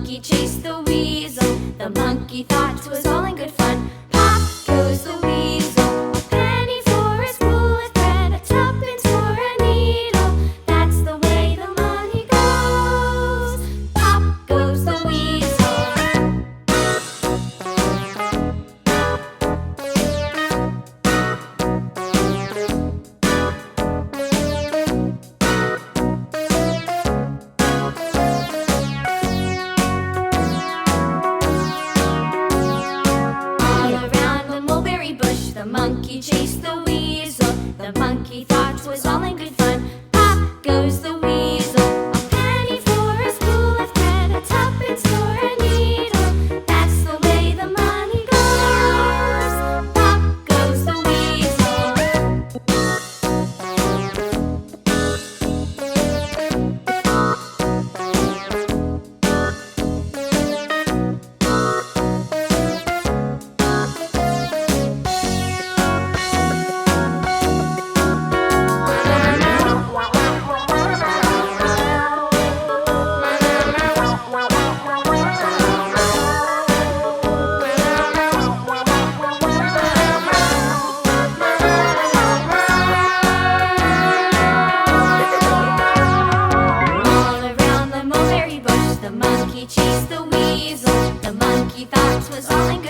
monkey chased the weasel. The monkey thought 'twas all in good fun. Pop goes the weasel. A penny for a spool of thread, a tuppence for a needle. That's the way the money goes. Pop goes the weasel. The monkey chased the weasel. The monkey thought 'twas all in good fun. Pop goes the weasel. A penny for a spool of thread, a tuppence for a needle. That's the way the money goes. Pop goes the weasel. The monkey chased the weasel. The monkey thought 'twas all in